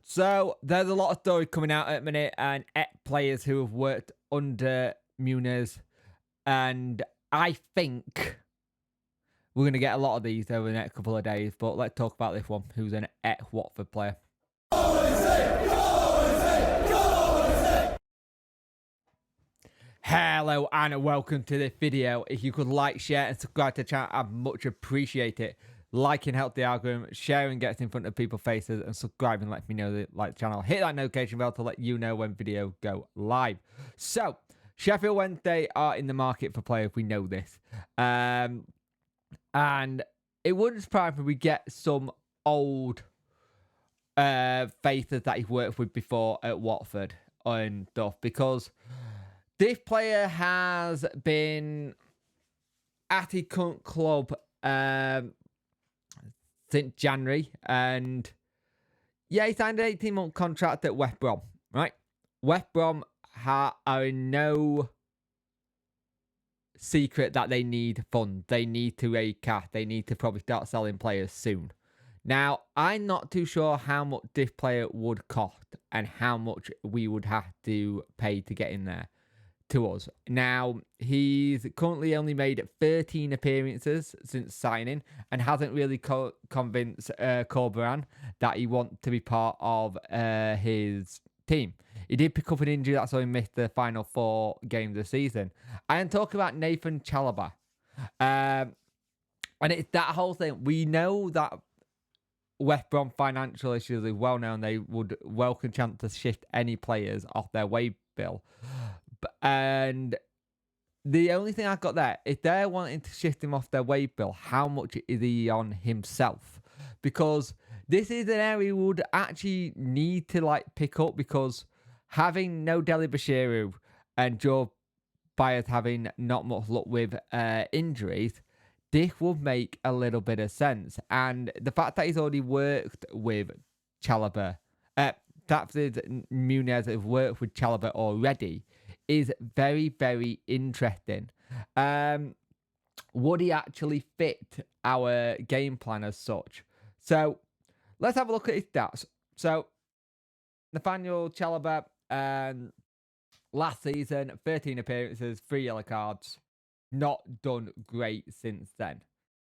So there's a lot of story coming out at the minute, and players who have worked under Muniz, and I think we're going to get a lot of these over the next couple of days. But let's talk about this one, who's an Watford player. Hello and welcome to this video. If you could like, share and subscribe to the channel, I'd much appreciate it. Liking helps the algorithm, sharing gets in front of people's faces, and subscribing lets me know that you like the channel. Hit that notification bell to let you know when videos go live. So, Sheffield Wednesday are in the market for players, we know this. And it wouldn't surprise me if we get some old faces that he's worked with before at Watford and stuff, because this player has been at his current club since January, and yeah, he signed an 18-month contract at West Brom, right? West Brom are no secret that they need funds. They need to raise cash. They need to probably start selling players soon. Now, I'm not too sure how much this player would cost and how much we would have to pay to get in there to us. Now, he's currently only made 13 appearances since signing and hasn't really convinced Corberan that he wants to be part of his team. He did pick up an injury, that's why he missed the final 4 games of the season. I am talking about Nathan Chalobah. And it's that whole thing. We know that West Brom financial issues are well known. They would welcome chance to shift any players off their wage bill. And the only thing I got there, if they're wanting to shift him off their wage bill, how much is he on himself? Because this is an area we would actually need to pick up, because having no Deli Bashiru and Joe Byers having not much luck with injuries, this would make a little bit of sense. And the fact that he's already worked with Chalobah, that Muniz has worked with Chalobah already, is very, very interesting. Would he actually fit our game plan as such? So let's have a look at his stats. So Nathaniel Chalobah, last season, 13 appearances, 3 yellow cards. Not done great since then.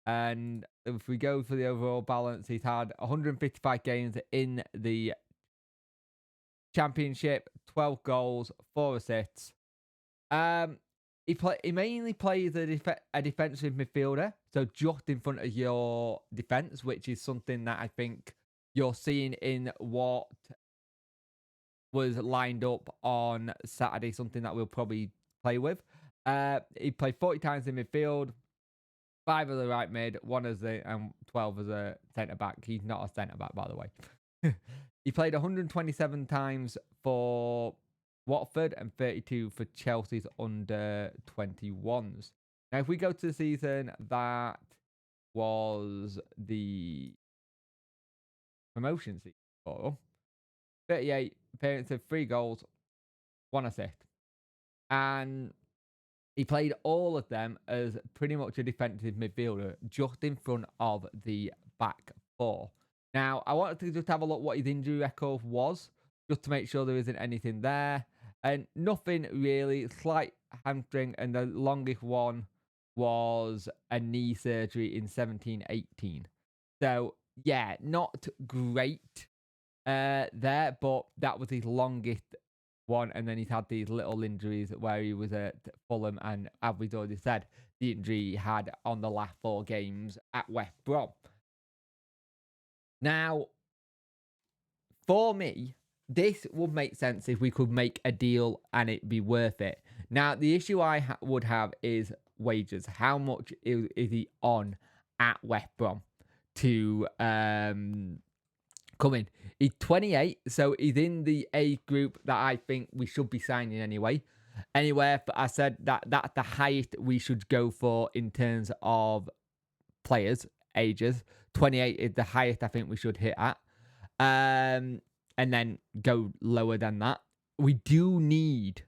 And if we go for the overall balance, he's had 155 games in the Championship, 12 goals, 4 assists. He mainly plays a defensive midfielder, so just in front of your defense, which is something that I think you're seeing in what was lined up on Saturday, something that we'll probably play with. He played 40 times in midfield, 5 as a right mid, 1 as and 12 as a centre back. He's not a centre back, by the way. He played 127 times for Watford and 32 for Chelsea's under 21s. Now, if we go to the season, that was the promotion season for him. 38 appearances, 3 goals, 1 assist. And he played all of them as pretty much a defensive midfielder, just in front of the back 4. Now, I wanted to just have a look what his injury record was, just to make sure there isn't anything there. And nothing really, slight hamstring, and the longest one was a knee surgery in 17-18. So, yeah, not great there, but that was his longest one. And then he's had these little injuries where he was at Fulham, and as we've already said, the injury he had on the last 4 games at West Brom. Now, for me, this would make sense if we could make a deal and it be worth it. Now, the issue I would have is wages. How much is he on at West Brom to come in? He's 28, so he's in the age group that I think we should be signing anyway. But I said that that's the highest we should go for in terms of players' ages. 28 is the highest I think we should hit at. And then go lower than that. We do need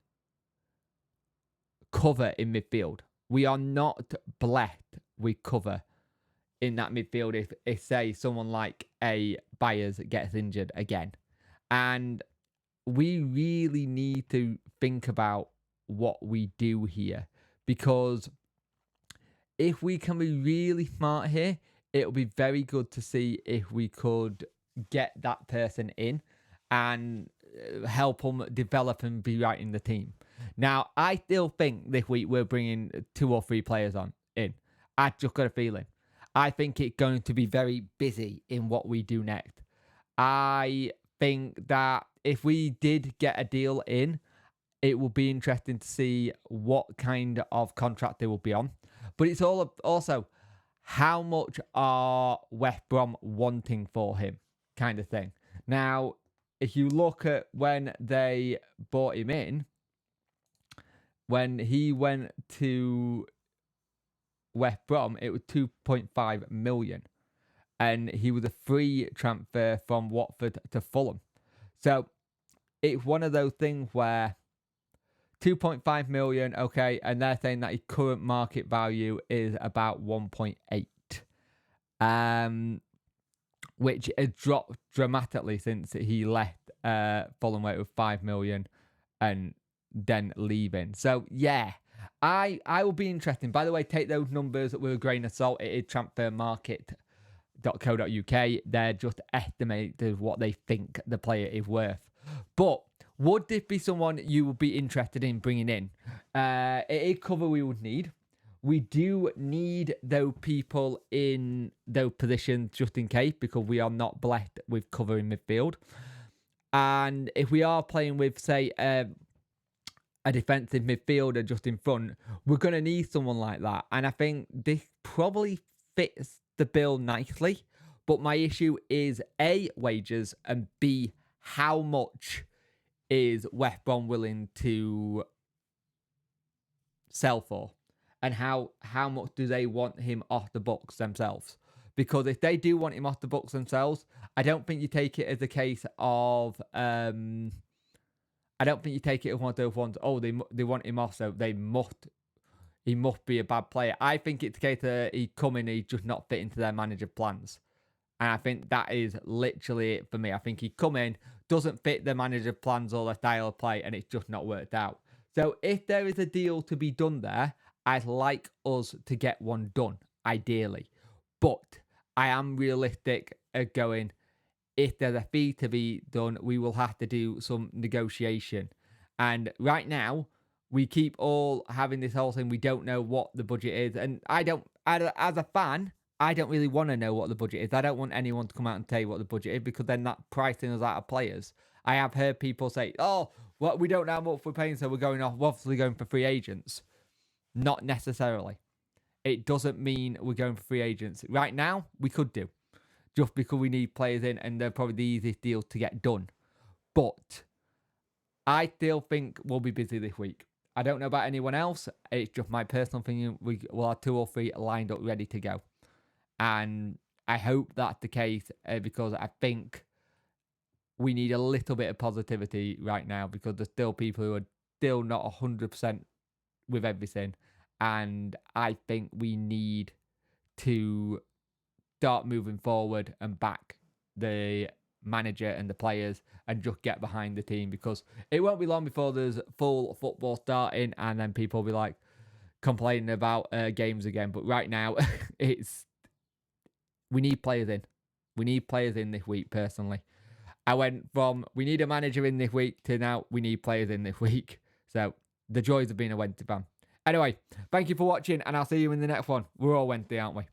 cover in midfield. We are not blessed with cover in that midfield if say, someone like a Byers gets injured again. And we really need to think about what we do here, because if we can be really smart here, it'll be very good to see if we could get that person in and help them develop and be right in the team. Now, I still think this week we're bringing 2 or 3 players in. I just got a feeling. I think it's going to be very busy in what we do next. I think that if we did get a deal in, it will be interesting to see what kind of contract they will be on. But it's also how much are West Brom wanting for him, kind of thing. Now, if you look at when they bought him in, when he went to West Brom, it was 2.5 million. And he was a free transfer from Watford to Fulham. So it's one of those things where 2.5 million, okay, and they're saying that his current market value is about 1.8, which has dropped dramatically since he left Fulham, where it was 5 million and then leaving. So yeah, I will be interested. By the way, take those numbers with a grain of salt. It is transfermarket.co.uk. They're just estimated what they think the player is worth. But would this be someone you would be interested in bringing in? It is cover we would need. We do need those people in those positions just in case, because we are not blessed with cover in midfield. And if we are playing with, say, a defensive midfielder just in front, we're going to need someone like that. And I think this probably fits the bill nicely. But my issue is A, wages, and B, how much is West Brom willing to sell for? And how much do they want him off the books themselves? Because if they do want him off the books themselves, I don't think you take it as a case of... I don't think you take it as one of those ones, oh, they want him off, so he must be a bad player. I think it's a case that he come in, he's just not fit into their manager plans. And I think that is literally it for me. I think he come in, doesn't fit the manager plans or the style of play, and it's just not worked out. So if there is a deal to be done there, I'd like us to get one done, ideally. But I am realistic at going, if there's a fee to be done, we will have to do some negotiation. And right now, we keep all having this whole thing, we don't know what the budget is. And as a fan, I don't really want to know what the budget is. I don't want anyone to come out and tell you what the budget is, because then that pricing us out of players. I have heard people say, oh, well, we don't know how much we're paying, so we're obviously going for free agents. Not necessarily. It doesn't mean we're going for free agents. Right now, we could do, just because we need players in, and they're probably the easiest deal to get done. But I still think we'll be busy this week. I don't know about anyone else. It's just my personal opinion. We'll have 2 or 3 lined up ready to go. And I hope that's the case, because I think we need a little bit of positivity right now, because there's still people who are still not 100% with everything. And I think we need to start moving forward and back the manager and the players and just get behind the team, because it won't be long before there's full football starting and then people will be like complaining about games again. But right now, we need players in. We need players in this week, personally. I went from we need a manager in this week to now we need players in this week. So the joys of being a Wednesday fan. Anyway, thank you for watching, and I'll see you in the next one. We're all Wednesday, aren't we?